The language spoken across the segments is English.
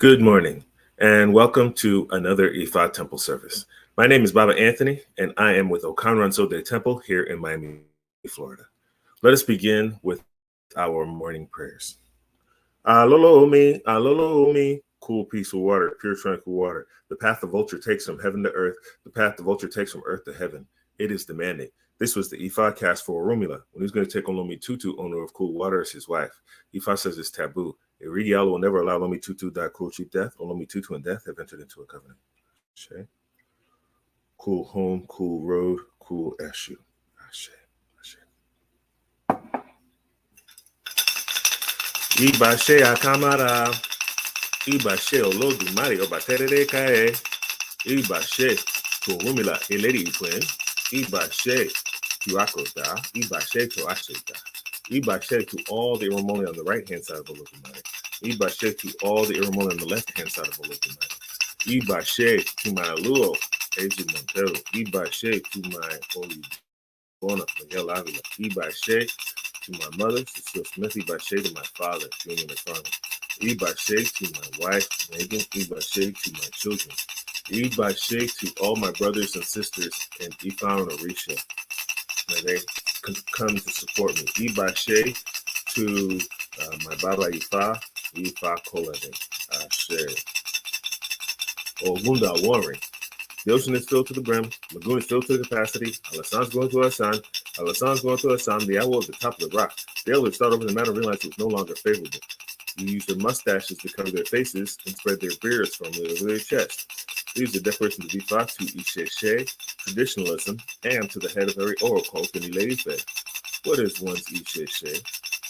Good morning, and welcome to another Ifa Temple service. My name is Baba Anthony, and I am with Okanranso de Temple here in Miami, Florida. Let us begin with our morning prayers. Alolo me, cool piece of water, pure tranquil water. The path the vulture takes from heaven to earth, the path the vulture takes from earth to heaven. It is demanding. This was the Ifa cast for Orumila when he's going to take Olomi Tutu, owner of cool water, as his wife. Ifa says it's taboo. Iridiala will never allow Lomi Tutu die cruel cheap death. Olomi Tutu and death have entered into a covenant. Ashe. Cool home, cool road, cool Eshu. Ashe. Ibashe akamara. Ibashe olodumare obaterere kae. Ibashe to Rumila eleri twin. Ibashe to Akoda. Ibashe to Asheta. Ibashe to all the Iromoni on the right hand side of Olodumare. Ibashe to all the Iromoni on the left hand side of Olodumare. Ibashe to my Luo, Eji Montero. Ibashe to my Olibona, Miguel Avila. Ibashe to my mother, Cecile Smith. Ibashe to my father, Junior McFarland. Ibashe to my wife, Megan. Ibashe to my children. Ibashe to all my brothers and sisters in Ifa and Orisha. May they come to support me. Ibashe to my Baba Ifa, Ifa Kolade. Ashe. Ogunda Warring. The ocean is filled to the brim. Lagoon is filled to the capacity. Alasan's going to Asan. Alasan's going to Asan. The owl at the top of the rock. The elders start over the matter and realized it was no longer favorable. You use their mustaches to cover their faces and spread their beards firmly over their chest. These are decorations of Ifa to Isheshe, traditionalism, and to the head of every oral cult in Ileife. What is one's Isheshe?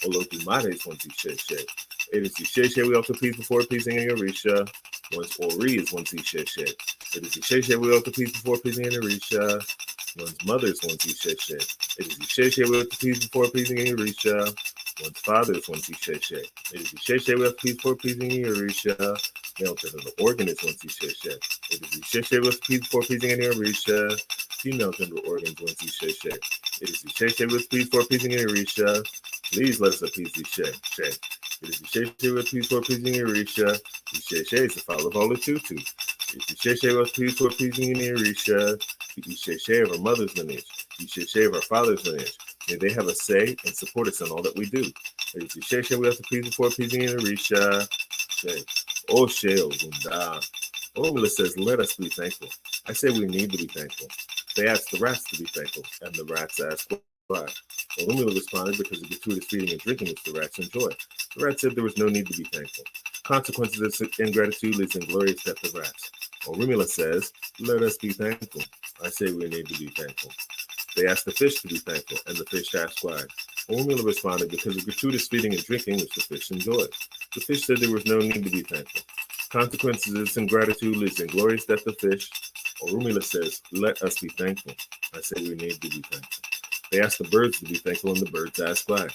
Olodumare is one's Isheshe. It is Isheshe we also please before pleasing in Orisha. One's Ori is one's Isheshe. It is Isheshe we also please before pleasing in Orisha. One's mother is one's Isheshe. It is Isheshe we also please before pleasing in Orisha. One's father is one's Isheshe. It is Isheshe we also please before pleasing in Orisha. Male gender of the organ is one's Isheshe. It is Isheshe we also please before pleasing in Orisha. Female gender organs one's Isheshe. It is Isheshe we also please before pleasing in Orisha. Please let us appease Isheshe. It is Isheshe we also please before pleasing in Orisha. Isheshe is the father of all the tutu. It is Isheshe we also please before pleasing in Orisha. The Isheshe of our mother's lineage. The Isheshe of our father's lineage. May they have a say and support us in all that we do. It is Isheshe we also please before pleasing in Orisha. Oshe Ogunda. Orumila says, let us be thankful. I say we need to be thankful. They asked the rats to be thankful, and the rats asked why. Orumila responded because of gratuitous feeding and drinking which the rats enjoy. The rats said there was no need to be thankful. Consequences of ingratitude leads in glorious death of rats. Orumila says, let us be thankful. I say we need to be thankful. They asked the fish to be thankful, and the fish asked why. Orumila responded because of gratuitous feeding and drinking which the fish enjoyed. The fish said there was no need to be thankful. Consequences of this ingratitude leads in glorious death of fish. Orumila says, let us be thankful. I say we need to be thankful. They asked the birds to be thankful, and the birds asked why.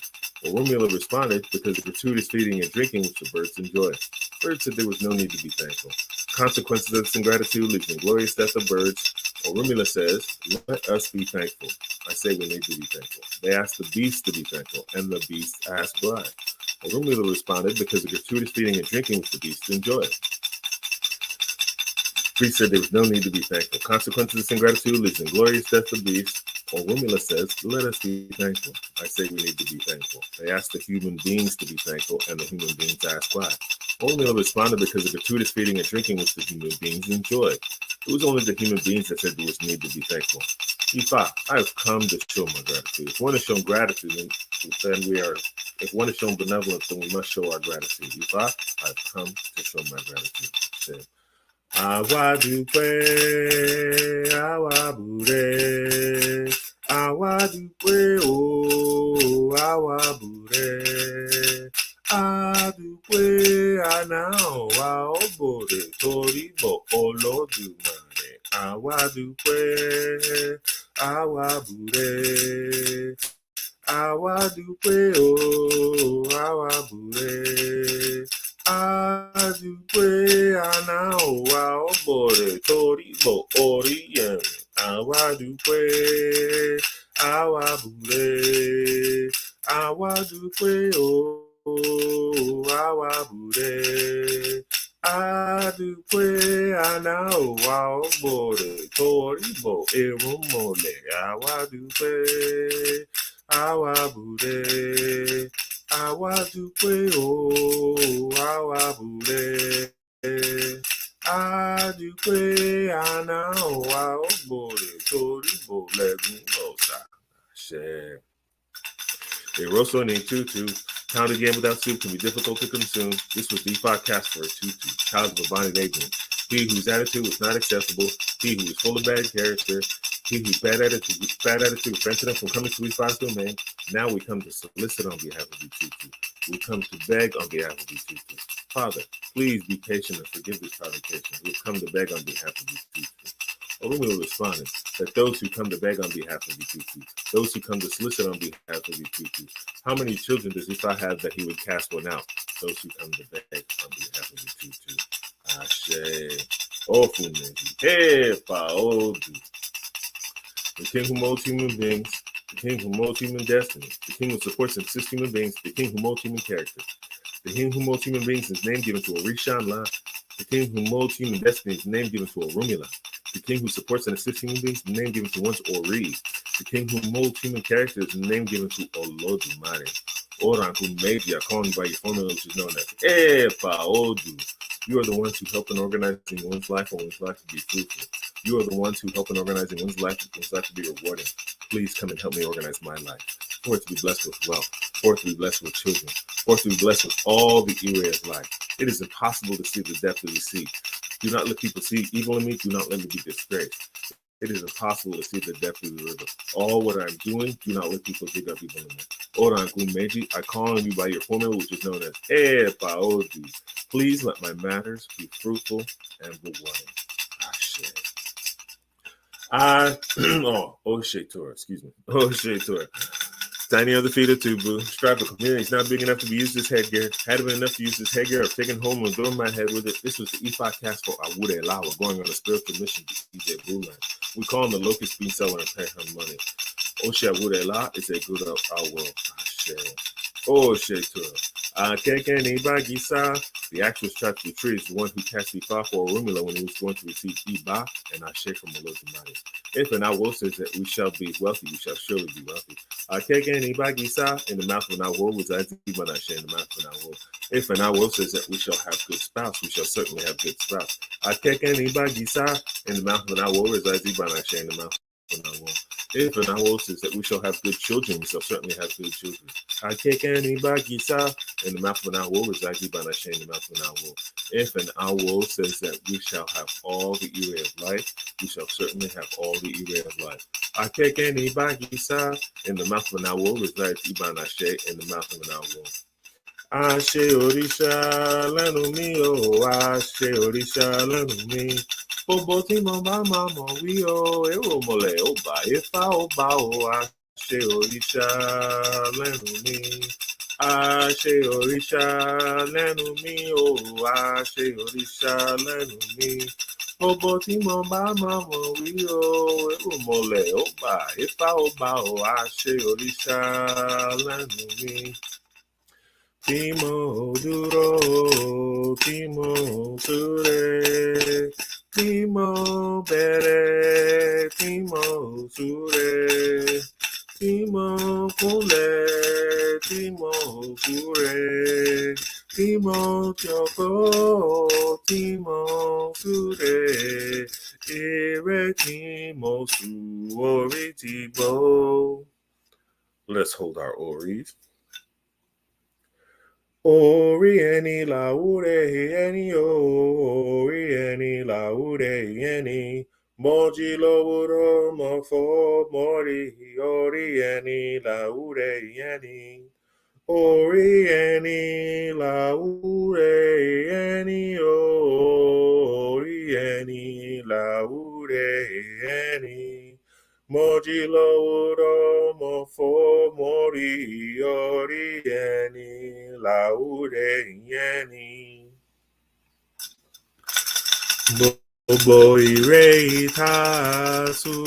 Orumila responded because of gratuitous feeding and drinking which the birds enjoy. Birds said there was no need to be thankful. Consequences of this ingratitude leads in glorious death of birds. Orumila says, let us be thankful. I say we need to be thankful. They asked the beasts to be thankful, and the beasts asked why. Orumila responded because of gratuitous feeding and drinking which the beasts enjoy. Priest said there was no need to be thankful. Consequences of this ingratitude leads in glorious death of beasts. Orumila says, let us be thankful. I say we need to be thankful. They asked the human beings to be thankful, and the human beings asked why. Orumila responded because of gratuitous feeding and drinking which the human beings enjoyed. It was only the human beings that said there was need to be thankful. Ifa, I have come to show my gratitude. If one is shown gratitude, then we are, if one is shown benevolence, then we must show our gratitude. Ifa, I have come to show my gratitude. Said, àwa dúpẹ́, àwa bùrẹ́, àwa dúpẹ́ o, àwa bùrẹ́, a dúpẹ́ àná wa ó bòrè torí bọ̀ Olódùmarè. Àwa dúpẹ́, àwa bùrẹ́, àwa dúpẹ́ o, àwa bùrẹ́. Adúpẹ́ àná wa ó bòrè torí bọ̀ orí yẹn. Àwa dúpẹ́, àwa bùrẹ́, àwa dúpẹ́ o, àwa bùrẹ́. Adúpẹ́ àná wa ọgbọ̀rẹ̀ toríbọ̀ èrò mọ̀lẹ̀ àwa dúpẹ́ àwa bùrẹ̀ àwa dúpẹ́ o àwa bùrẹ̀ adúpẹ́ àná wa ọgbọ̀rẹ̀ toríbọ̀ lẹ́gùn ọ̀sà ṣẹ. A roast on a tutu, pound again without soup can be difficult to consume. This was the podcast for a tutu, child of a bonnet agent. He whose attitude was not acceptable, he who was full of bad character, he whose bad attitude prevented him from coming to Ifa's domain. Now we come to solicit on behalf of the tutu. We come to beg on behalf of the tutu. Father, please be patient and forgive this provocation. We've come to beg on behalf of the tutu. Orumila responded that those who come to beg on behalf of the tutu, those who come to solicit on behalf of the tutu, how many children does Ifa have that he would cast one out? Those who come to beg on behalf of the tutu. Ashe. Ofumeji. Epa Odu. The king who molds human beings, the king who molds human destiny, the king who supports and assists human beings, the king who molds human character. The king who molds human beings is name given to Orisha La. The king who molds human destiny is name given to Orumila. The king who supports and assists human beings is name given to once Ori. The king who molds human character is name given to Olodumare. Oran who made you, calling by your formula, which is known as Epa Odu. You are the ones who help in organizing one's life and one's life to be fruitful. You are the ones who help in organizing one's life to be rewarding. Please come and help me organize my life. For it to be blessed with wealth, for it to be blessed with children, for it to be blessed with all the areas of life. It is impossible to see the depth of the sea. Do not let people see evil in me. Do not let me be disgraced. It is impossible to see the depth of the river. All what I'm doing, do not let people dig up evil in me. Oran Gumeji, I call on you by your formula, which is known as Epa Odu. Please let my matters be fruitful and rewarding. Oshe Torah, excuse me. Oshe Torah. Standing on the feet of Tubu, stripe of community is not big enough to be used as headgear. Had it been enough to use as headgear, I've taken home and thrown my head with it. This was the Ifa cast for Awude Lawa, going on a spiritual mission to EJ Blueland. We call him the locust bean seller and pay him money. Oshe Awude La is a good of our world. Oshe Torah. Kekeni Bagisa. The actress tried to retrieve the one who cast Ifa for Orumila when he was going to receive Iba and Ashe from Olodumare. If and I will says that we shall be wealthy, we shall surely be wealthy. Kekeni Bagisa, in the mouth of an will resides Iba Ashe in the mouth of an will. If and I will says that we shall have good spouse, we shall certainly have good spouse. Kekeni Bagisa, in the mouth of an will resides Iba Ashe in the mouth of an will. If an owl says that we shall have good children, we shall certainly have good children. I take any bagisa in the mouth of an owl resides in the mouth of an owl. If an owl says that we shall have all the area of life, we shall certainly have all the area of life. I take any bagisa in the mouth of an owl resides in the mouth of an owl. Ashe Orisha lẹ́nu mi o, Ashe Orisha lẹ́nu mi. Gbogbo tí mo bá máa mọ̀ wí o, èrò mọ̀lẹ́ ó bá Ifá ó bá o. Ashe Orisha lẹ́nu mi. Ashe Orisha lẹ́nu mi o, Ashe Orisha lẹ́nu mi. Gbogbo tí mo bá máa mọ̀ wí o, èrò mọ̀lẹ́ ó bá Ifá ó bá o. Ashe Orisha lẹ́nu mi. Timo duro, Timo sure, Timo bere, Timo sure, Timo kule, Timo kure, Timo choco, Timo sure, ire Timo suori tibo. Let's hold our oris. Ori eni laure eni ori eni laure eni moji lowuro mofo mori ori eni laure eni ori eni laure eni ori eni laure eni moji lowuro mofo mori ori eni laure yeni. Bobo ire itasu.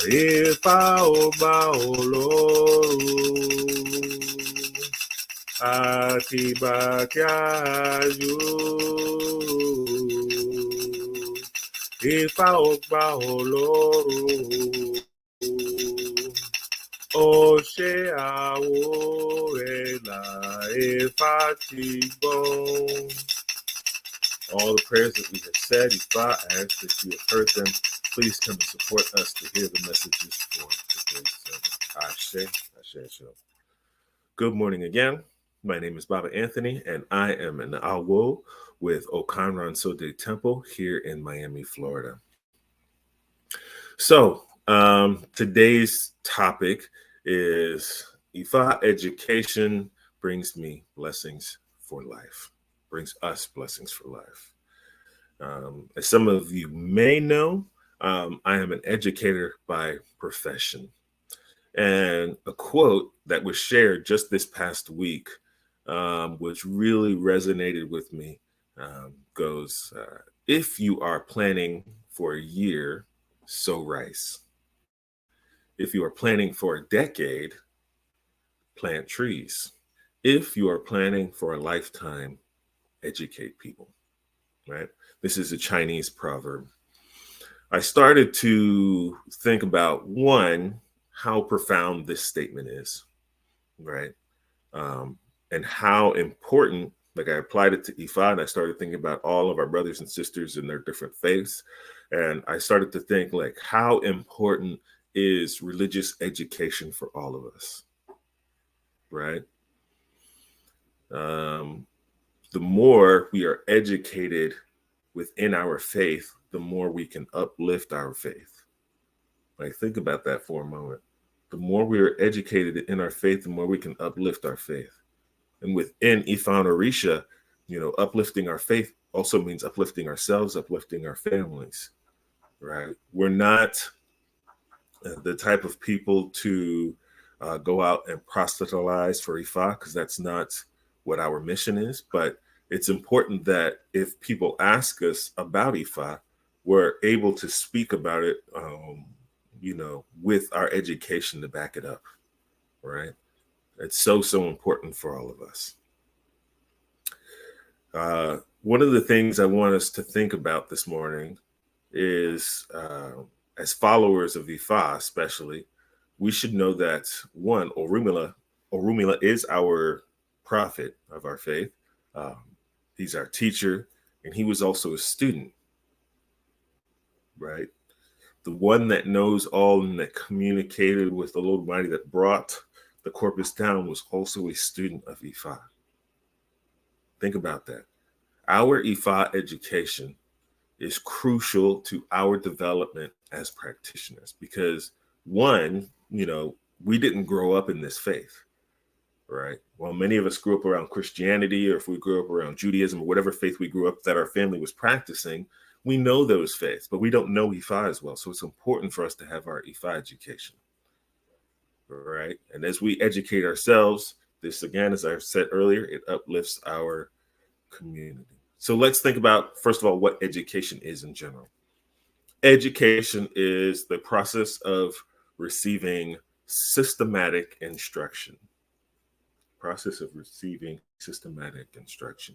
Ifa oba oloru. àti ìgbà tí a yó. Ifá ò gbà Ọlọ́run ó ṣe àwo ẹ̀là Ifá ti gbọ́. All the prayers that we have said, Ifa, I ask that you have heard them. Please come and support us to hear the messages for today's sermon. Ashe, Ashe, Ashe. Good morning again. My name is Baba Anthony, and I am an Awo with Okanran Sode Temple here in Miami, Florida. So, today's topic is Ifa Education brings me blessings for life. Brings us blessings for life. As some of you may know, I am an educator by profession. And a quote that was shared just this past week, which really resonated with me, goes, if you are planning for a year, sow rice. If you are planning for a decade, plant trees. If you are planning for a lifetime, educate people, right? This is a Chinese proverb. I started to think about, one, how profound this statement is, right? And how important, like I applied it to Ifa, and I started thinking about all of our brothers and sisters in their different faiths. And I started to think, like, how important is religious education for all of us, right? The more we are educated within our faith, the more we can uplift our faith. Like, think about that for a moment. The more we are educated in our faith, the more we can uplift our faith. And within Ifa and Orisha, uplifting our faith also means uplifting ourselves, uplifting our families, right? We're not the type of people to go out and proselytize for Ifa, because that's not what our mission is. But it's important that if people ask us about Ifa, we're able to speak about it, with our education to back it up, right? It's so important for all of us. One of the things I want us to think about this morning is, as followers of Ifa especially, we should know that, one, Orumila is our prophet of our faith. He's our teacher, and he was also a student, right? The one that knows all and that communicated with the Lord Almighty, that brought the corpus down, was also a student of Ifa. Think about that. Our Ifa education is crucial to our development as practitioners because, one, we didn't grow up in this faith, right? Well, many of us grew up around Christianity, or if we grew up around Judaism or whatever faith we grew up that our family was practicing, we know those faiths, but we don't know Ifa as well. So it's important for us to have our Ifa education, right? And as we educate ourselves, this, again, as I said earlier, it uplifts our community. So let's think about, first of all, what education is in general. Education is the process of receiving systematic instruction. Process of receiving systematic instruction.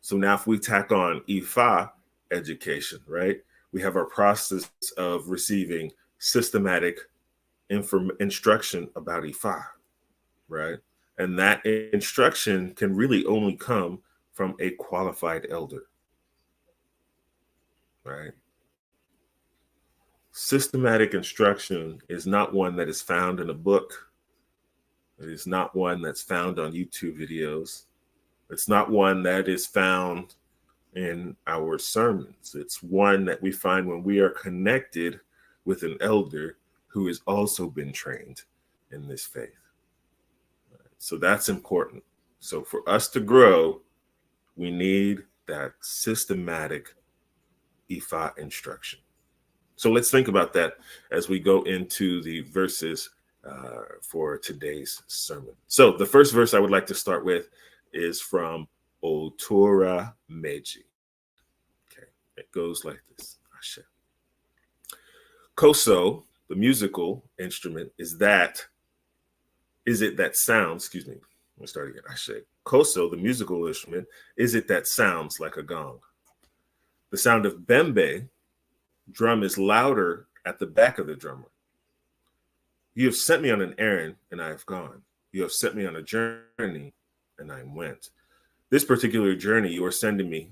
So now if we tack on Ifa education, right, we have our process of receiving systematic instruction about Ifa, right? And that instruction can really only come from a qualified elder, right? Systematic instruction is not one that is found in a book. It is not one that's found on YouTube videos. It's not one that is found in our sermons. It's one that we find when we are connected with an elder who has also been trained in this faith. So that's important. So for us to grow, we need that systematic Ifa instruction. So let's think about that as we go into the verses for today's sermon. So the first verse I would like to start with is from Otura Meji. Okay, it goes like this. Ashe. Koso, the musical instrument, is it that sound, Let's start again. Ashe. Koso, the musical instrument, is it that sounds like a gong? The sound of bembe, drum, is louder at the back of the drummer. You have sent me on an errand, and I have gone. You have sent me on a journey, and I went. This particular journey you are sending me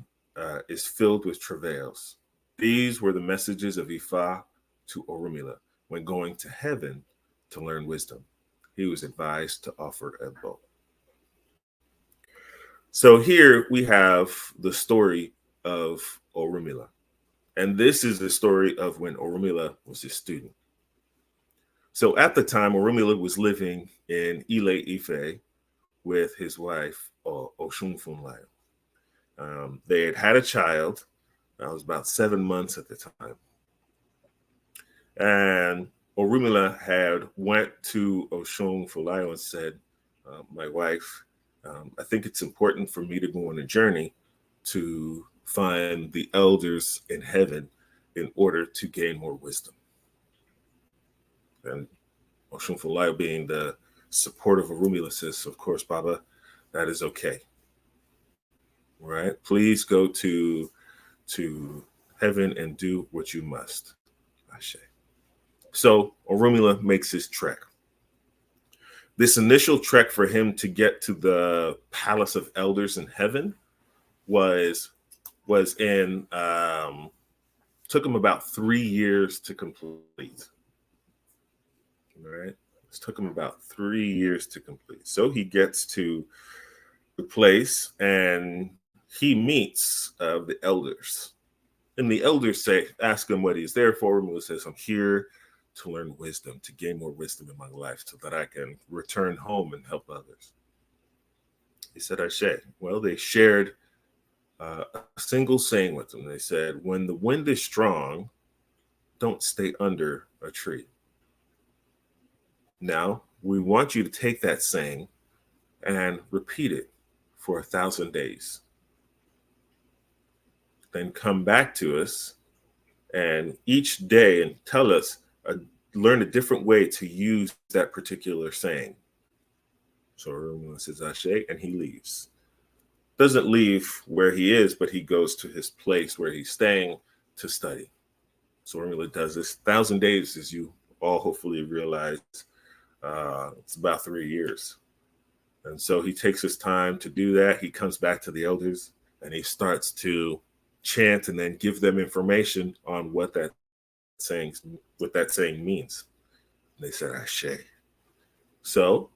is filled with travails. These were the messages of Ifa to Orunmila when going to heaven to learn wisdom. He was advised to offer a bow. So here we have the story of Orunmila. And this is the story of when Orunmila was a student. So at the time, Orunmila was living in Ile Ife with his wife, Oshunfunlayo. They had had a child. I was about 7 months at the time. And Orunmila had went to Oshunfunlayo and said, my wife, I think it's important for me to go on a journey to find the elders in heaven in order to gain more wisdom. And Oshunfunlayo, being the supportive of Orunmila, says, of course, Baba, that is okay. Right? Please go to heaven and do what you must. Ashe. So Orunmila makes his trek. This initial trek for him to get to the palace of elders in heaven was in took him about 3 years to complete. All right. It took him about 3 years to complete. So he gets to the place and he meets the elders. And the elders ask him what he's there for. And he says, I'm here to learn wisdom, to gain more wisdom in my life so that I can return home and help others. He said, Ashe. Well, they shared a single saying with him. They said, when the wind is strong, don't stay under a tree. Now, we want you to take that saying and repeat it for 1,000 days. Then come back to us and each day and tell us, learn a different way to use that particular saying. So Orunmila says Ashe, and he leaves. Doesn't leave where he is, but he goes to his place where he's staying to study. So Orunmila does this 1,000 days, as you all hopefully realize. It's about 3 years. And so he takes his time to do that. He comes back to the elders and he starts to chant and then give them information on what that saying means. And they said Ashe. So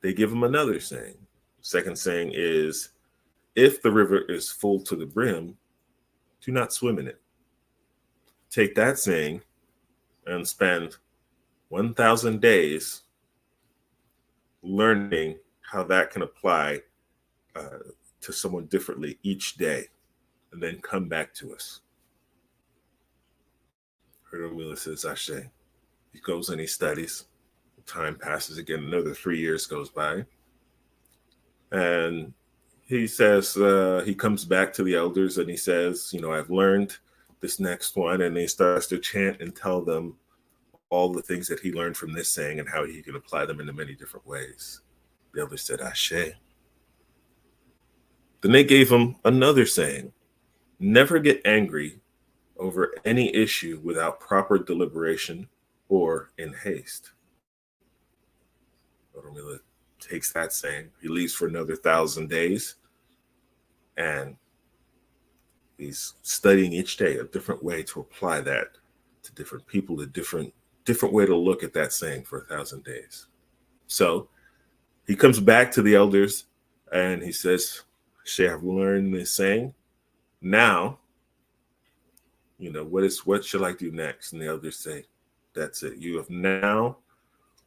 they give him another saying. Second saying is, if the river is full to the brim, do not swim in it. Take that saying and spend 1,000 days learning how that can apply to someone differently each day, and then come back to us. Orunmila says Ashe. He goes and he studies. Time passes again. Another 3 years goes by. And he says, he comes back to the elders and he says, I've learned this next one. And he starts to chant and tell them all the things that he learned from this saying and how he can apply them in many different ways. The elders said Ashe. Then they gave him another saying. Never get angry over any issue without proper deliberation or in haste. Orunmila takes that saying. He leaves for another 1,000 days. And he's studying each day a different way to apply that to different people, a different way to look at that saying for 1,000 days. So he comes back to the elders and he says, Ashe, I've learned this saying. Now, what should I do next? And the elders say, that's it. You have now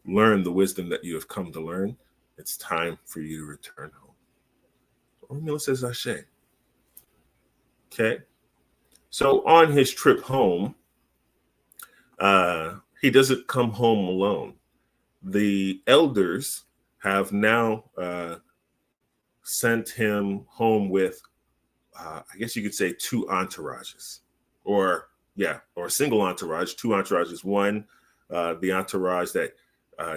learned the wisdom that you have come to learn. It's time for you to return home. Orunmila says Ashe. Okay. So on his trip home, he doesn't come home alone. The elders have now sent him home with, I guess you could say, 2 entourages, or a single entourage, 2 entourages. One, the entourage that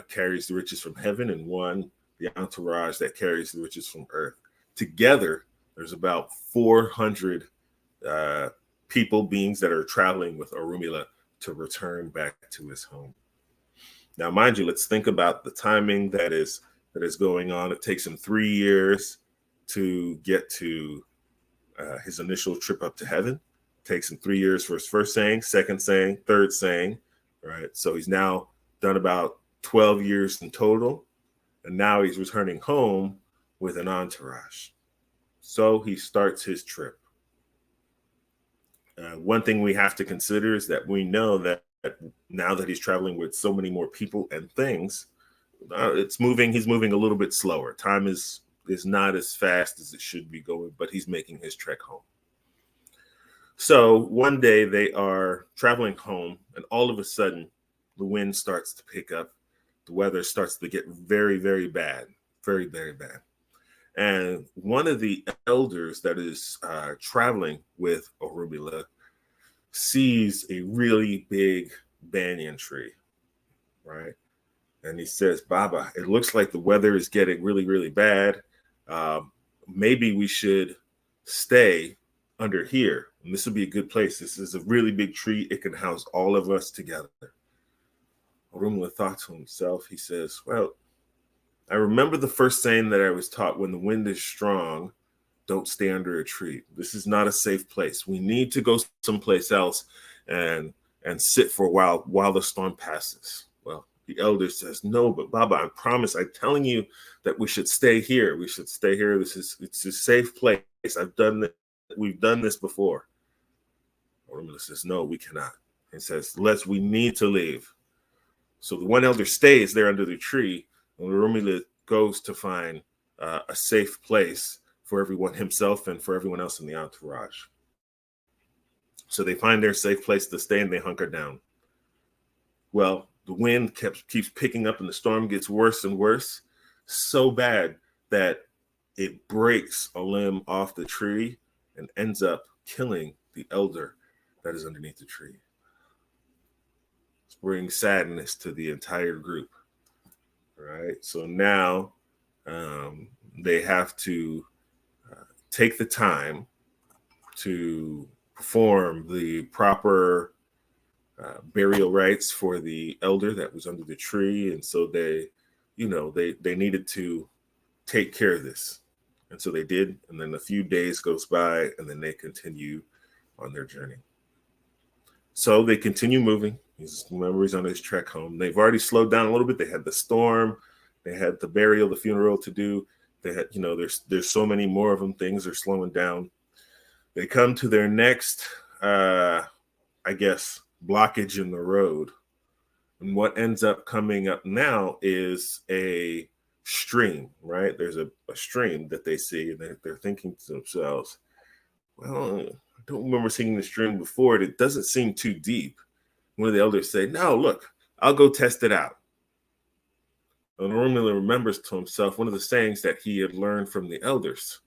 carries the riches from heaven, and one the entourage that carries the riches from earth. Together, there's about 400 people, beings that are traveling with Orunmila to return back to his home. Now, mind you, let's think about the timing that is going on. It takes him 3 years to get to his initial trip up to heaven. It takes him 3 years for his first saying, second saying, third saying, right? So he's now done about 12 years in total. And now he's returning home with an entourage. So he starts his trip. One thing we have to consider is that we know that now that he's traveling with so many more people and things, he's moving a little bit slower. Time is not as fast as it should be going, but he's making his trek home. So one day they are traveling home, and all of a sudden the wind starts to pick up. The weather starts to get very, very bad, very, very bad. And one of the elders that is traveling with Orunmila sees a really big banyan tree, right? And he says, Baba, it looks like the weather is getting really, really bad. Maybe we should stay under here. And this would be a good place. This is a really big tree. It can house all of us together. Orunmila thought to himself, he says, well, I remember the first saying that I was taught: when the wind is strong, don't stay under a tree. This is not a safe place. We need to go someplace else and sit for a while the storm passes. Well, the elder says, no, but Baba, I promise, I'm telling you that we should stay here. We should stay here. It's a safe place. We've done this before. Orunmila says, no, we cannot. He says, we need to leave. So the one elder stays there under the tree, and Orunmila goes to find a safe place for everyone, himself and for everyone else in the entourage. So they find their safe place to stay, and they hunker down. Well, the wind keeps picking up, and the storm gets worse and worse, so bad that it breaks a limb off the tree and ends up killing the elder that is underneath the tree. It's bringing sadness to the entire group. Right. So now they have to take the time to perform the proper burial rites for the elder that was under the tree. And so they needed to take care of this. And so they did. And then a few days goes by, and then they continue on their journey. So they continue moving. His memories on his trek home. They've already slowed down a little bit. They had the storm. They had the burial, the funeral to do. They had, there's so many more of them. Things are slowing down. They come to their next, blockage in the road. And what ends up coming up now is a stream, right? There's a stream that they see, and they're thinking to themselves, well, I don't remember seeing the stream before. It doesn't seem too deep. One of the elders say, no, look, I'll go test it out. And Orunmila remembers to himself one of the sayings that he had learned from the elders.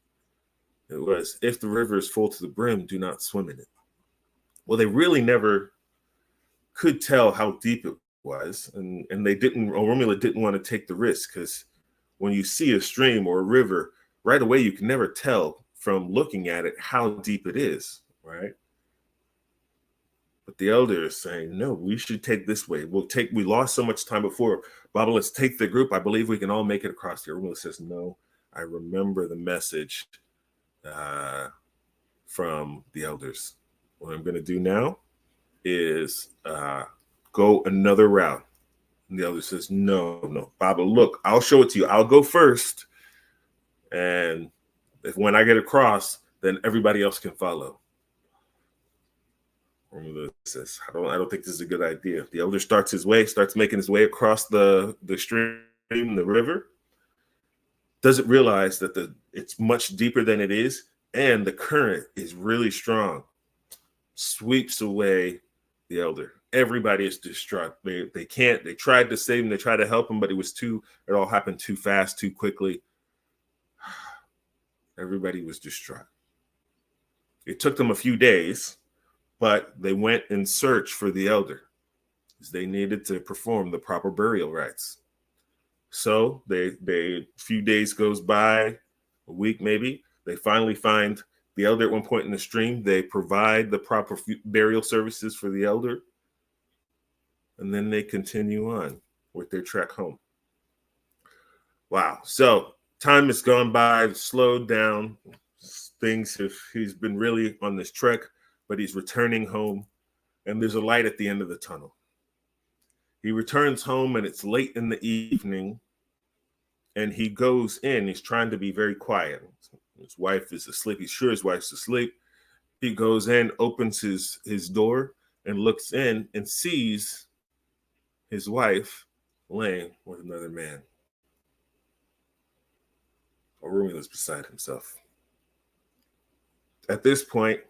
It was, if the river is full to the brim, do not swim in it. Well, they really never could tell how deep it was. And Orunmila didn't want to take the risk, because when you see a stream or a river, right away, you can never tell from looking at it how deep it is, right? But the elder is saying, no, we should take this way. We lost so much time before. Baba, let's take the group. I believe we can all make it across here. Orunmila says, no, I remember the message from the elders. What I'm going to do now is go another route. And the elder says, no, Baba, look, I'll show it to you. I'll go first. And when I get across, then everybody else can follow. Orunmila says, I don't think this is a good idea. The elder starts making his way across the stream, the river. Doesn't realize that it's much deeper than it is, and the current is really strong. Sweeps away the elder. Everybody is distraught. They tried to save him, they tried to help him, but it all happened too fast, too quickly. Everybody was distraught. It took them a few days, but they went in search for the elder, because they needed to perform the proper burial rites. So they few days goes by, a week maybe. They finally find the elder at one point in the stream. They provide the proper burial services for the elder, and then they continue on with their trek home. Wow. So time has gone by, slowed down. Things have, he's been really on this trek, but he's returning home, and there's a light at the end of the tunnel. He returns home, and it's late in the evening, and he goes in. He's trying to be very quiet. His wife is asleep. He's sure his wife's asleep. He goes in, opens his door, and looks in and sees his wife laying with another man. Arumila's beside himself. At this point,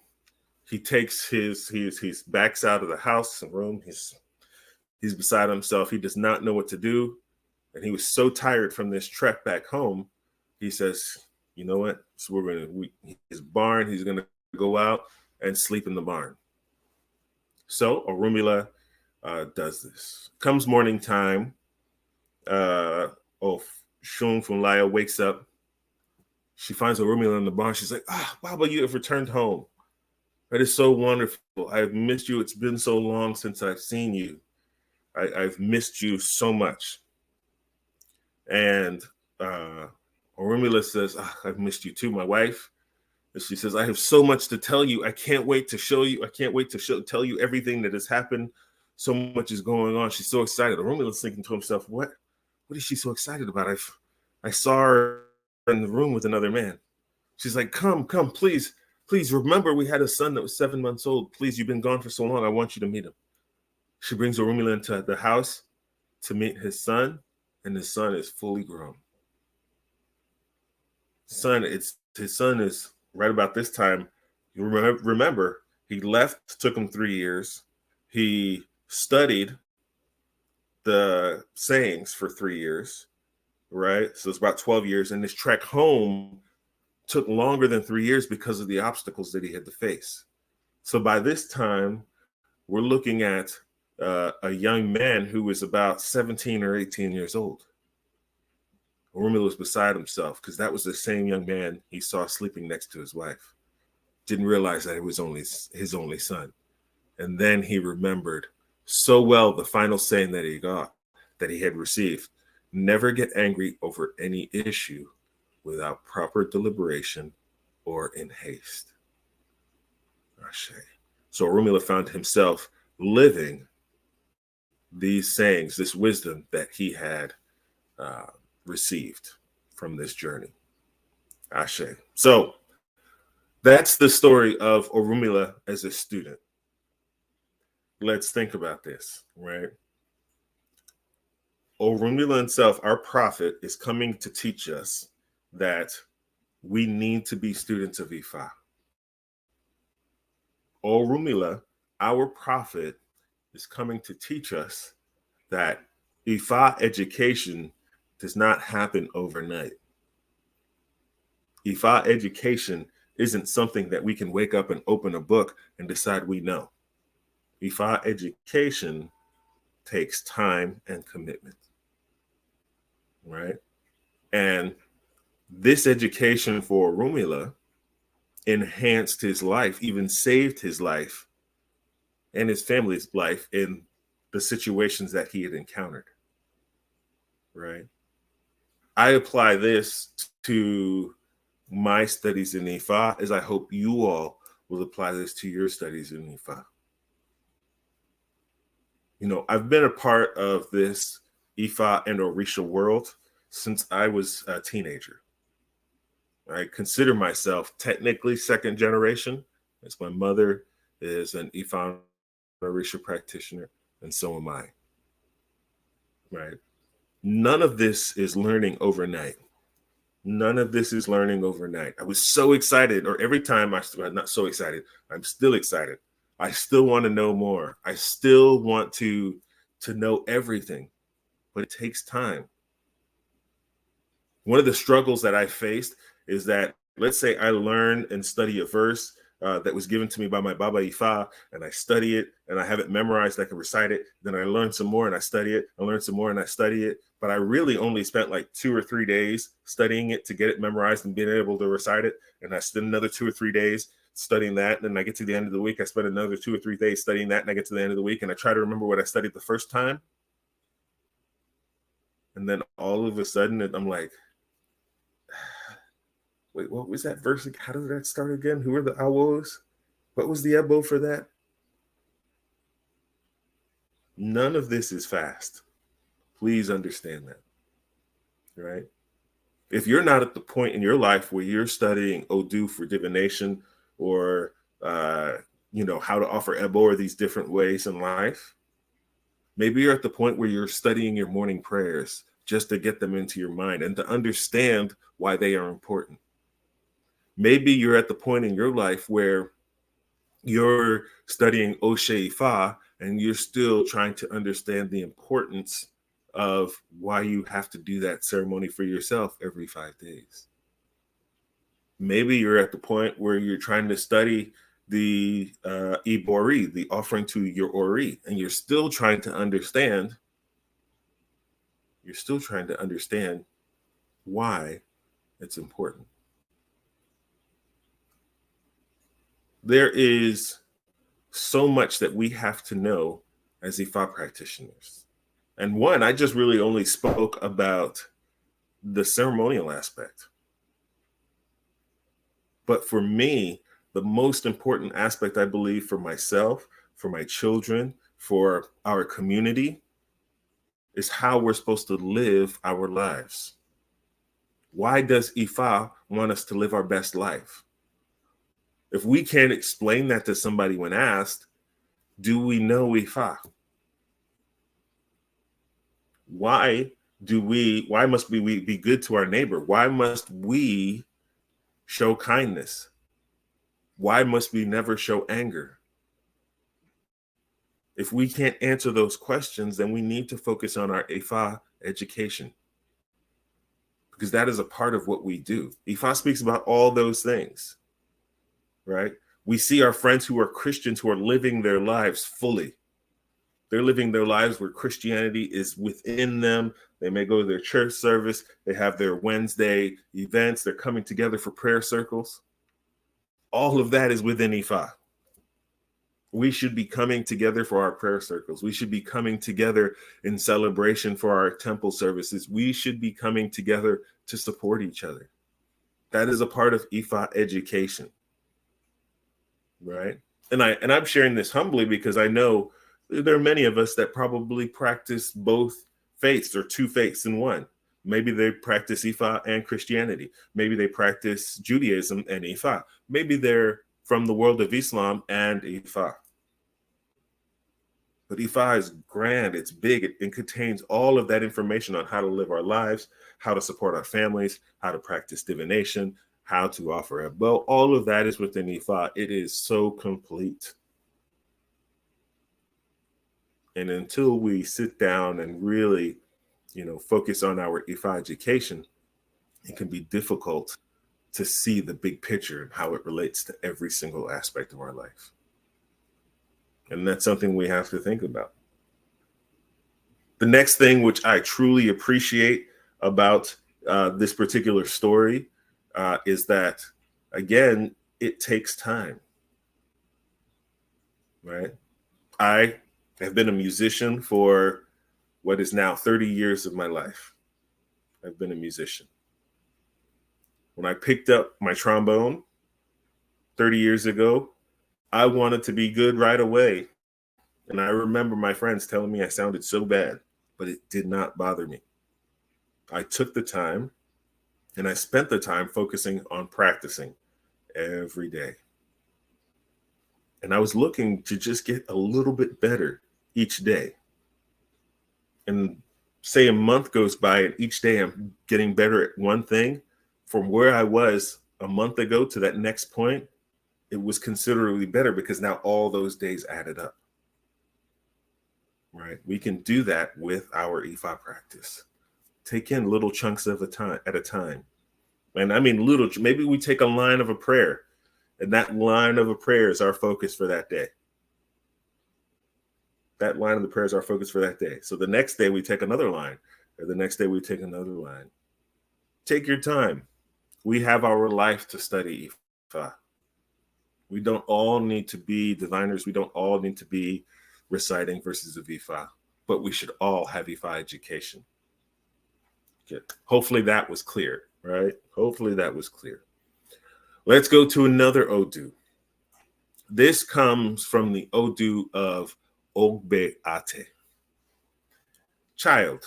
he takes he's backs out of the house and room. He's beside himself. He does not know what to do, and he was so tired from this trek back home. He says, "You know what? So we're gonna his barn. He's gonna go out and sleep in the barn." So Arumila does this. Comes morning time. Shun from Laya wakes up. She finds Arumila in the barn. She's like, Baba, you have returned home. That is so wonderful. I've missed you. It's been so long since I've seen you. I've missed you so much. And Arumila says, I've missed you too, my wife. And she says, I have so much to tell you. I can't wait to show you. I can't wait to tell you everything that has happened. So much is going on. She's so excited. Arumila's thinking to himself, what is she so excited about? I saw her in the room with another man. She's like, come, please remember we had a son that was 7 months old. Please, you've been gone for so long. I want you to meet him. She brings Arumila into the house to meet his son, and his son is fully grown. His son is right about this time. You remember, he left, took him 3 years. He studied the sayings for 3 years, right? So it's about 12 years. And this trek home took longer than 3 years because of the obstacles that he had to face. So by this time, we're looking at a young man who was about 17 or 18 years old. Arumila was beside himself because that was the same young man he saw sleeping next to his wife. Didn't realize that it was only his only son. And then he remembered so well the final saying that he had received. Never get angry over any issue without proper deliberation or in haste. Ashe. So Arumila found himself living these sayings, this wisdom that he had received from this journey. Ashe. So that's the story of Arumila as a student. Let's think about this, right? Orunmila himself, our prophet, is coming to teach us that we need to be students of Ifa. Orunmila, our prophet, is coming to teach us that Ifa education does not happen overnight. Ifa education isn't something that we can wake up and open a book and decide we know. Ifa education takes time and commitment, right? And this education for Rumila enhanced his life, even saved his life and his family's life in the situations that he had encountered, right? I apply this to my studies in Ifa as I hope you all will apply this to your studies in Ifa. You know, I've been a part of this Ifa and Orisha world since I was a teenager. I consider myself technically second generation, as my mother is an Ifa and Orisha practitioner, and so am I. Right? None of this is learning overnight. None of this is learning overnight. I was so excited, or every time I'm not so excited, I'm still excited. I still want to know more. I still want to know everything, but it takes time. One of the struggles that I faced is that, let's say I learn and study a verse, that was given to me by my Baba Ifa, and I study it, and I have it memorized. I can recite it. Then I learn some more, and I study it. I learn some more, and I study it. But I really only spent like 2 or 3 days studying it to get it memorized and being able to recite it. And I spent another 2 or 3 days studying that. And then I get to the end of the week, I spend another 2 or 3 days studying that, and I get to the end of the week, and I try to remember what I studied the first time. And then all of a sudden, I'm like, wait, what was that verse? How did that start again? Who are the awos? What was the ebo for that? None of this is fast. Please understand that, right? If you're not at the point in your life where you're studying Odu for divination or, how to offer ebo or these different ways in life, maybe you're at the point where you're studying your morning prayers just to get them into your mind and to understand why they are important. Maybe you're at the point in your life where you're studying Oshe Ifa and you're still trying to understand the importance of why you have to do that ceremony for yourself every 5 days. Maybe you're at the point where you're trying to study the Ibori, the offering to your Ori, and you're still trying to understand why it's important. There is so much that we have to know as Ifa practitioners. And one, I just really only spoke about the ceremonial aspect. But for me, the most important aspect, I believe, for myself, for my children, for our community, is how we're supposed to live our lives. Why does Ifa want us to live our best life? If we can't explain that to somebody when asked, do we know Ifa? Why must we be good to our neighbor? Why must we show kindness? Why must we never show anger? If we can't answer those questions, then we need to focus on our Ifa education, because that is a part of what we do. Ifa speaks about all those things, right? We see our friends who are Christians who are living their lives fully. They're living their lives where Christianity is within them. They may go to their church service. They have their Wednesday events. They're coming together for prayer circles. All of that is within Ifa. We should be coming together for our prayer circles. We should be coming together in celebration for our temple services. We should be coming together to support each other. That is a part of Ifa education, right? And I'm sharing this humbly because I know there are many of us that probably practice both faiths or two faiths in one. Maybe they practice Ifa and Christianity. Maybe they practice Judaism and Ifa. Maybe they're from the world of Islam and Ifa. But Ifa is grand, it's big, it contains all of that information on how to live our lives, how to support our families, how to practice divination, how to offer a bow. All of that is within Ifa. It is so complete. And until we sit down and really, focus on our Ifa education, it can be difficult to see the big picture and how it relates to every single aspect of our life. And that's something we have to think about. The next thing which I truly appreciate about this particular story is that, again, it takes time, right? I have been a musician for what is now 30 years of my life. I've been a musician. When I picked up my trombone 30 years ago, I wanted to be good right away. And I remember my friends telling me I sounded so bad, but it did not bother me. I took the time and I spent the time focusing on practicing every day. And I was looking to just get a little bit better each day. And say a month goes by and each day I'm getting better at one thing. From where I was a month ago to that next point, it was considerably better because now all those days added up. Right? We can do that with our Ifa practice. Take in little chunks of a time at a time. And I mean little, maybe we take a line of a prayer And that line of a prayer is our focus for that day. That line of the prayer is our focus for that day. So the next day we take another line, or the next day we take another line. Take your time. We have our life to study Ifa. We don't all need to be diviners. We don't all need to be reciting verses of Ifa, but we should all have Ifa education. Okay. Hopefully that was clear, right? Hopefully that was clear. Let's go to another Odu. This comes from the Odu of Ogbe Ate. Child,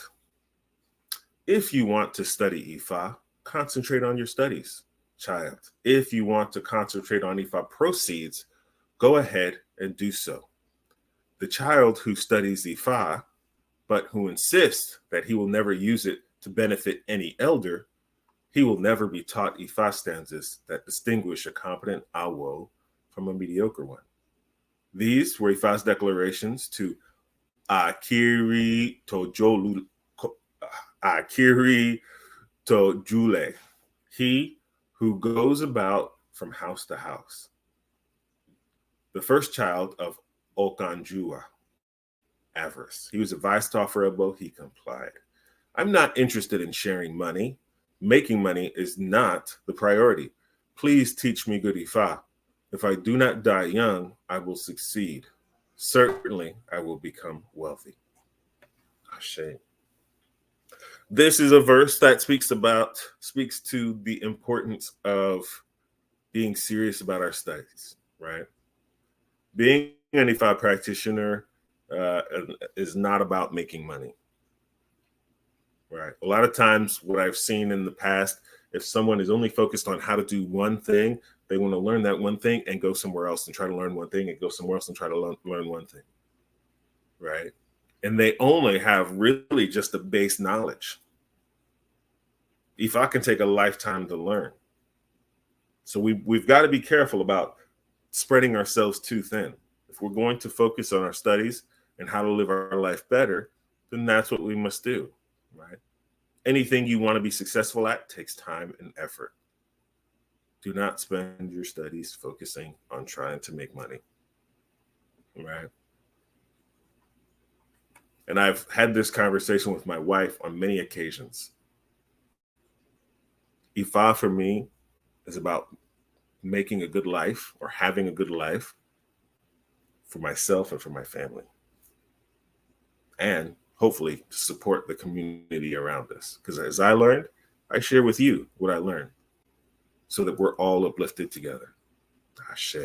if you want to study Ifa, concentrate on your studies. Child, if you want to concentrate on Ifa proceeds, go ahead and do so. The child who studies Ifa, but who insists that he will never use it to benefit any elder, he will never be taught Ifa stanzas that distinguish a competent awo from a mediocre one. These were Ifa's declarations to Akiri Tojule, he who goes about from house to house. The first child of Okanjua, avarice. He was advised to offer elbow, he complied. I'm not interested in sharing money. Making money is not the priority. Please teach me good Ifa. If I do not die young, I will succeed. Certainly, I will become wealthy. Ashe. This is a verse that speaks to the importance of being serious about our studies, right? Being an Ifa practitioner is not about making money, right? A lot of times what I've seen in the past, if someone is only focused on how to do one thing, they want to learn that one thing and go somewhere else and try to learn one thing and go somewhere else and try to learn one thing, right? And they only have really just the base knowledge. Ifa can take a lifetime to learn. So we've got to be careful about spreading ourselves too thin. If we're going to focus on our studies and how to live our life better, then that's what we must do, right? Anything you want to be successful at takes time and effort. Do not spend your studies focusing on trying to make money, right? And I've had this conversation with my wife on many occasions. Ifa for me is about making a good life or having a good life for myself and for my family. And hopefully to support the community around us. Because as I learned, I share with you what I learned so that we're all uplifted together. Ashe.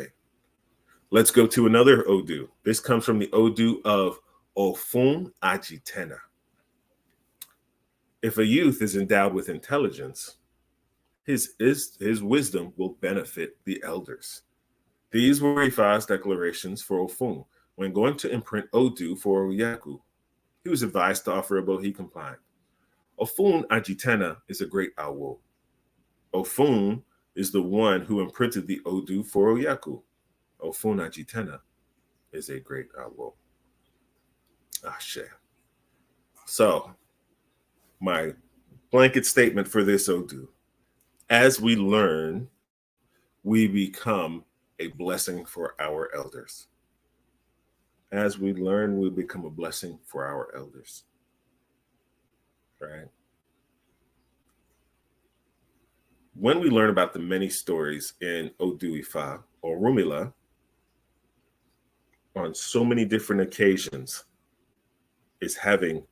Let's go to another Odu. This comes from the Odu of Ofun Ajitena. If a youth is endowed with intelligence, his wisdom will benefit the elders. These were Ifa's declarations for Ofun when going to imprint Odu for Oyaku. He was advised to offer a bow, he complied. Ofun Ajitena is a great awo. Ofun is the one who imprinted the Odu for Oyaku. Ofun Ajitena is a great awo. Ashe. So, my blanket statement for this Odu. As we learn, we become a blessing for our elders. As we learn, we become a blessing for our elders. Right? When we learn about the many stories in Odu Ifa or Rumila, on so many different occasions, is having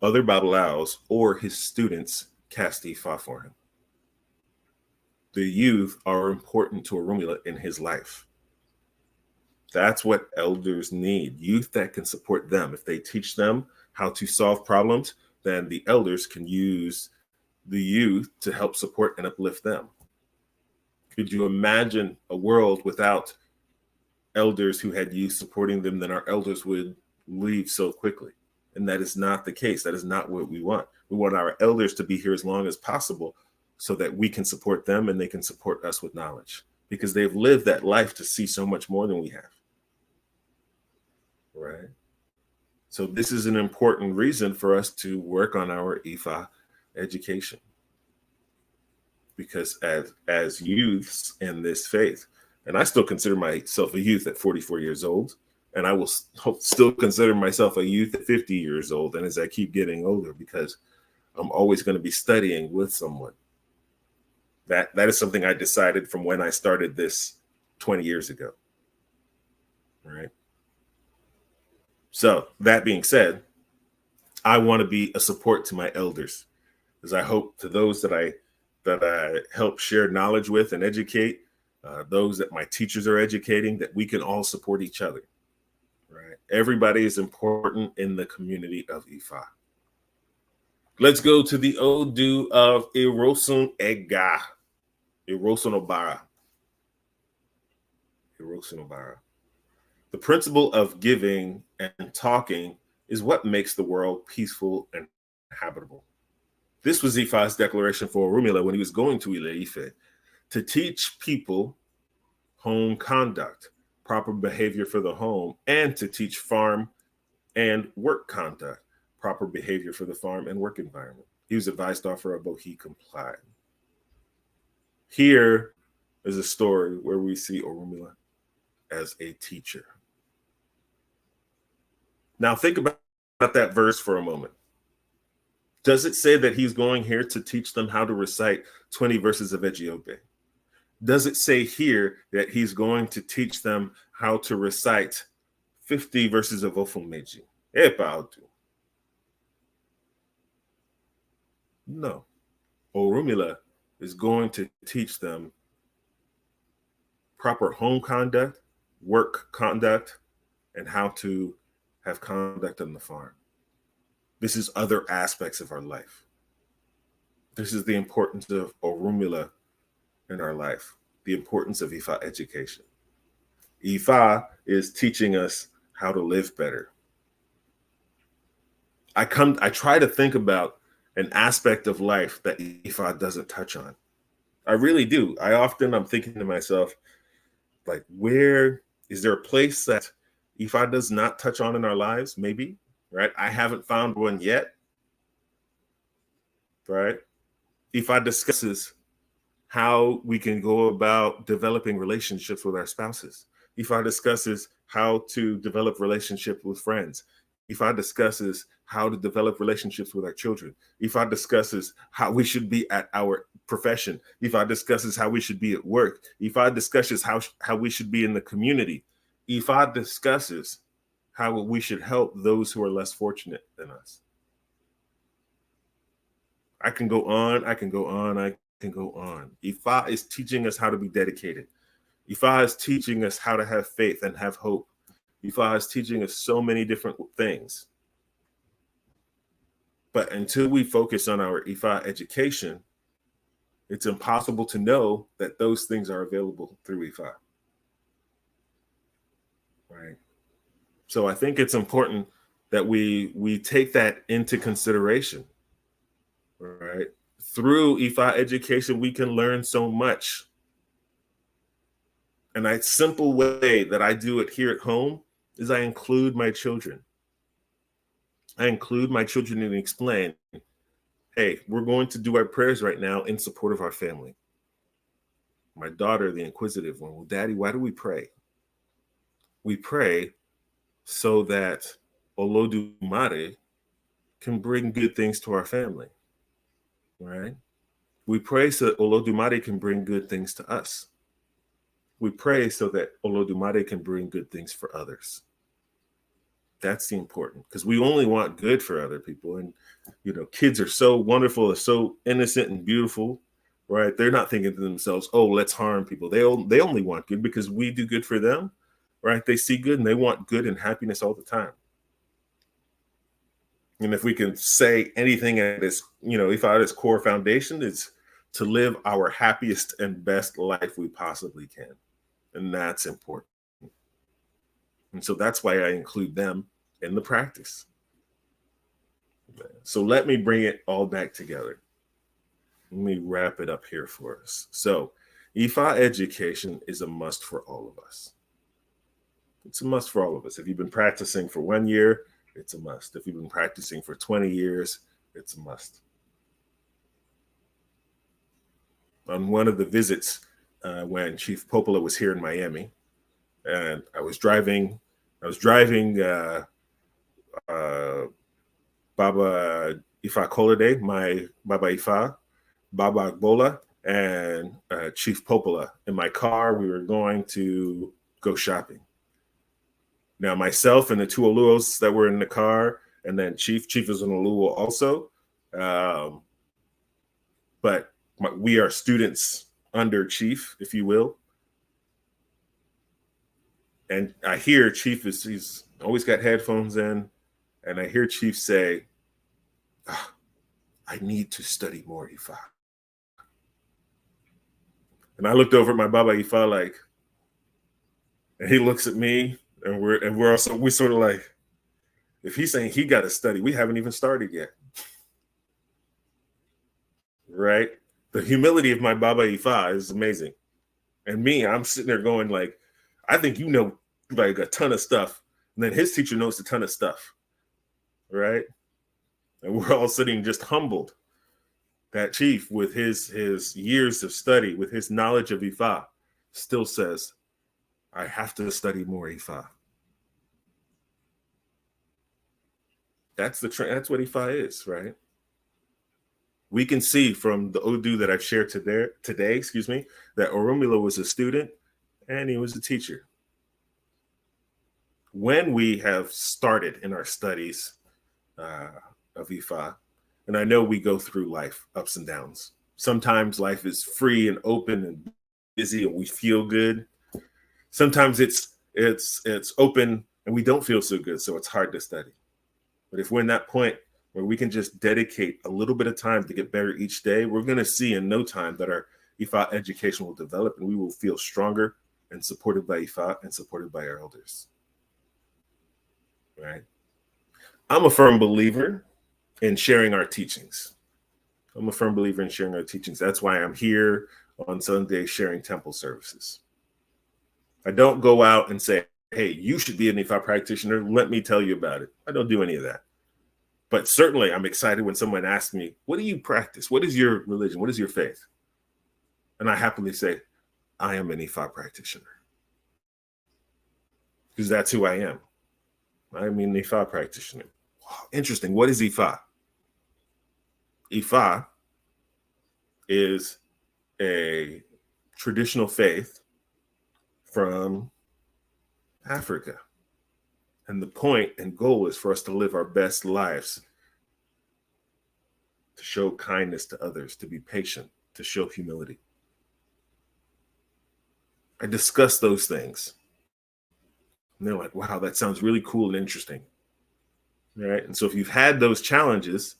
other Babalaos or his students cast Ifa for him. The youth are important to Orunmila in his life. That's what elders need, youth that can support them. If they teach them how to solve problems, then the elders can use the youth to help support and uplift them. Could you imagine a world without elders who had youth supporting them? Then our elders would leave so quickly. And that is not the case. That is not what we want. We want our elders to be here as long as possible so that we can support them and they can support us with knowledge, because they've lived that life to see so much more than we have. Right? So this is an important reason for us to work on our Ifa education. Because as youths in this faith, And I still consider myself a youth at 44 years old. And I will still consider myself a youth at 50 years old. And as I keep getting older, because I'm always going to be studying with someone. That is something I decided from when I started this 20 years ago. Right. So that being said, I want to be a support to my elders, as I hope to those that I help share knowledge with and educate, those that my teachers are educating, that we can all support each other. Right. Everybody is important in the community of Ifa. Let's go to the Odu of Erosun Ega. Erosun Obara. Erosun Obara. The principle of giving and talking is what makes the world peaceful and habitable. This was Ifa's declaration for Orumila when he was going to Ile-Ife to teach people home conduct, proper behavior for the home, and to teach farm and work conduct, proper behavior for the farm and work environment. He was advised to offer a bohi complied. Here is a story where we see Orumila as a teacher. Now think about that verse for a moment. Does it say that he's going here to teach them how to recite 20 verses of Ejiobe? Does it say here that he's going to teach them how to recite 50 verses of Ofumeji? No. Orumila is going to teach them proper home conduct, work conduct, and how to have conduct on the farm. This is other aspects of our life. This is the importance of Orumila in our life, the importance of Ifa education. Ifa is teaching us how to live better. I try to think about an aspect of life that Ifa doesn't touch on. I really do. I'm thinking to myself, like, where is there a place that Ifa does not touch on in our lives? Maybe, right? I haven't found one yet, right? Ifa discusses how we can go about developing relationships with our spouses. Ifa discusses how to develop relationships with friends. Ifa discusses how to develop relationships with our children. Ifa discusses how we should be at our profession. Ifa discusses how we should be at work. Ifa discusses how we should be in the community. Ifa discusses how we should help those who are less fortunate than us. I can go on. Ifa is teaching us how to be dedicated. Ifa is teaching us how to have faith and have hope. Ifa is teaching us so many different things. But until we focus on our Ifa education, it's impossible to know that those things are available through Ifa. Right. So I think it's important that we take that into consideration. Right. Through Ifa education, we can learn so much. And a simple way that I do it here at home is I include my children. I include my children and explain, hey, we're going to do our prayers right now in support of our family. My daughter, the inquisitive one, well, Daddy, why do we pray? We pray so that Olodumare can bring good things to our family, right? We pray so that Olodumare can bring good things to us. We pray so that Olodumare can bring good things for others. That's the important, because we only want good for other people. And, kids are so wonderful, they're so innocent and beautiful, right? They're not thinking to themselves, oh, let's harm people. They only want good because we do good for them, right? They see good and they want good and happiness all the time. And if we can say anything at its, Ifa at its core foundation, is to live our happiest and best life we possibly can. And that's important. And so that's why I include them in the practice. So let me bring it all back together. Let me wrap it up here for us. So Ifa education is a must for all of us. It's a must for all of us. If you've been practicing for 1 year, it's a must. If you've been practicing for 20 years, it's a must. On one of the visits when Chief Popola was here in Miami, and I was driving Baba Ifa Kolade, my Baba Ifa, Baba Agbola, and Chief Popola in my car. We were going to go shopping. Now, myself and the two Oluos that were in the car, and then Chief is an Oluo also. But we are students under Chief, if you will. And I hear Chief he's always got headphones in, and I hear Chief say, oh, I need to study more Ifa. And I looked over at my Baba Ifa like, and he looks at me, and we're sort of like, if he's saying he got to study, we haven't even started yet. Right? The humility of my Baba Ifa is amazing. And me, I'm sitting there going like, I think you know like a ton of stuff. And then his teacher knows a ton of stuff. Right? And we're all sitting just humbled. That Chief, with his years of study, with his knowledge of Ifa, still says, I have to study more Ifa. That's what Ifa is, right? We can see from the Odu that I've shared today, that Oromila was a student and he was a teacher. When we have started in our studies of Ifa, and I know we go through life ups and downs. Sometimes life is free and open and busy and we feel good. Sometimes it's open and we don't feel so good, so it's hard to study. But if we're in that point where we can just dedicate a little bit of time to get better each day, we're going to see in no time that our Ifa education will develop and we will feel stronger and supported by Ifa and supported by our elders. Right? I'm a firm believer in sharing our teachings. That's why I'm here on Sunday sharing temple services. I don't go out and say, hey, you should be an Ifa practitioner. Let me tell you about it. I don't do any of that. But certainly I'm excited when someone asks me, what do you practice? What is your religion? What is your faith? And I happily say, I am an Ifa practitioner. Because that's who I am. I'm an Ifa practitioner. Wow, interesting. What is Ifa? Ifa is a traditional faith from Africa. And the point and goal is for us to live our best lives, to show kindness to others, to be patient, to show humility. I discuss those things. And they're like, wow, that sounds really cool and interesting. Right? And so if you've had those challenges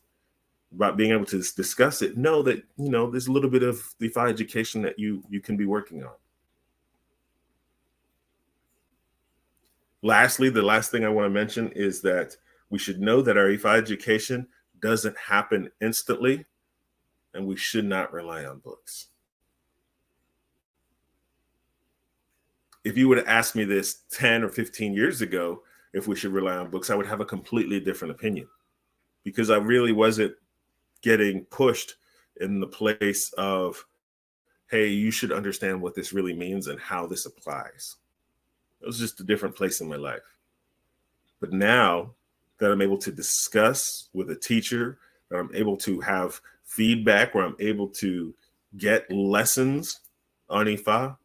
about being able to discuss it, know that, there's a little bit of the Ifa education that you can be working on. Lastly, the last thing I want to mention is that we should know that our Ifa education doesn't happen instantly, and we should not rely on books. If you would have asked me this 10 or 15 years ago, if we should rely on books, I would have a completely different opinion, because I really wasn't getting pushed in the place of, hey, you should understand what this really means and how this applies. It was just a different place in my life. But now that I'm able to discuss with a teacher, that I'm able to have feedback, where I'm able to get lessons on Ifa,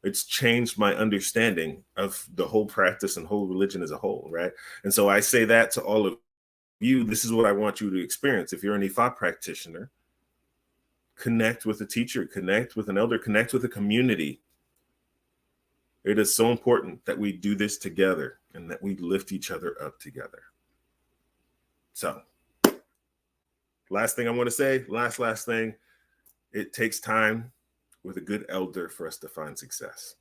it's changed my understanding of the whole practice and whole religion as a whole, right? And so I say that to all of you. This is what I want you to experience. If you're an Ifa practitioner, connect with a teacher, connect with an elder, connect with a community. It is so important that we do this together and that we lift each other up together. So, last thing I want to say, last thing, it takes time with a good elder for us to find success.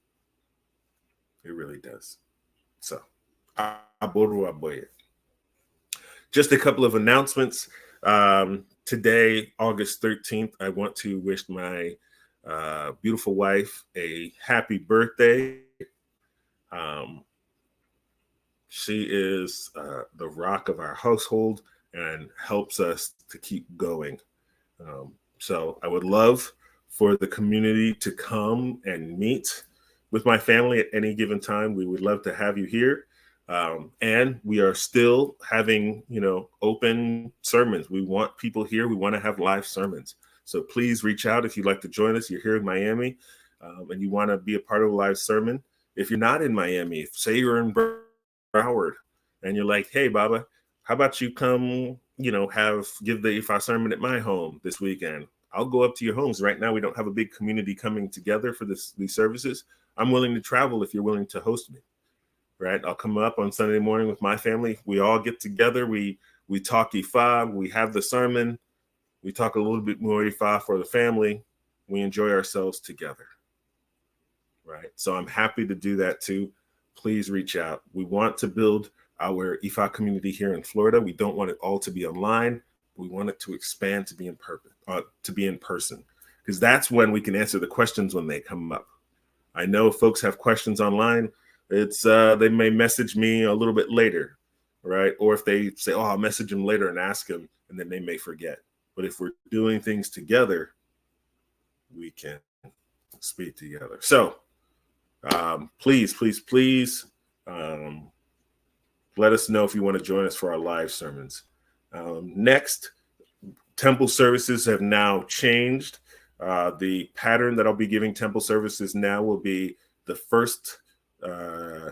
It really does. So, aboru aboye. Just a couple of announcements. Today, August 13th, I want to wish my beautiful wife a happy birthday. She is the rock of our household and helps us to keep going. So I would love for the community to come and meet with my family at any given time, we would love to have you here. And we are still having, open sermons. We want people here. We want to have live sermons. So please reach out if you'd like to join us. You're here in Miami and you want to be a part of a live sermon. If you're not in Miami, say you're in Broward and you're like, hey, Baba, how about you come, give the Ifa sermon at my home this weekend? I'll go up to your homes. Right now, we don't have a big community coming together for these services. I'm willing to travel if you're willing to host me. Right, I'll come up on Sunday morning with my family. We all get together. We talk Ifa. We have the sermon. We talk a little bit more Ifa for the family. We enjoy ourselves together. Right, so I'm happy to do that too. Please reach out. We want to build our Ifa community here in Florida. We don't want it all to be online. We want it to expand to be in person, because that's when we can answer the questions when they come up. I know folks have questions online. It's they may message me a little bit later, right? Or if they say, oh, I'll message them later and ask them, and then they may forget. But if we're doing things together, we can speak together. So please let us know if you want to join us for our live sermons. Next, temple services have now changed. The pattern that I'll be giving temple services now will be the first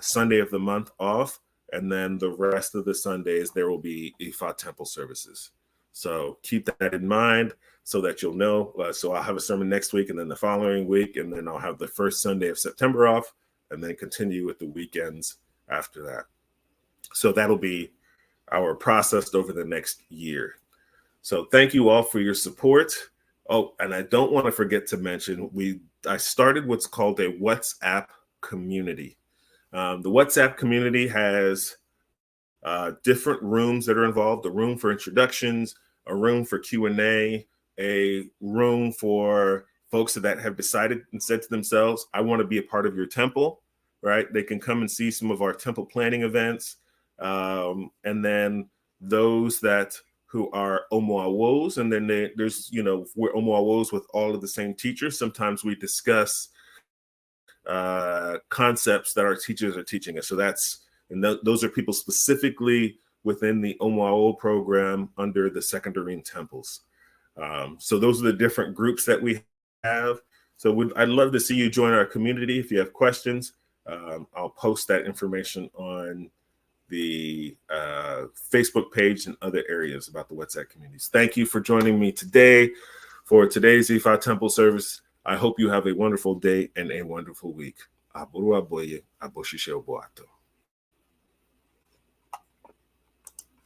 Sunday of the month off, and then the rest of the Sundays there will be Ifa temple services. So keep that in mind so that you'll know. So I'll have a sermon next week, and then the following week, and then I'll have the first Sunday of September off, and then continue with the weekends after that. So that'll be our process over the next year. So thank you all for your support. Oh, and I don't want to forget to mention, I started what's called a WhatsApp community. The WhatsApp community has different rooms that are involved: a room for introductions, a room for Q&A, a room for folks that have decided and said to themselves, I want to be a part of your temple, right? They can come and see some of our temple planning events. And then those who are Omoawos, and then there's, we're Omoawos with all of the same teachers. Sometimes we discuss concepts that our teachers are teaching us. So those are people specifically within the Omoawo program under the secondary temples. So those are the different groups that we have. So I'd love to see you join our community. If you have questions, I'll post that information on the Facebook page and other areas about the WhatsApp communities. Thank you for joining me today for today's Ifa Temple service. I hope you have a wonderful day and a wonderful week. Aburu aboye, aboshishe oboato.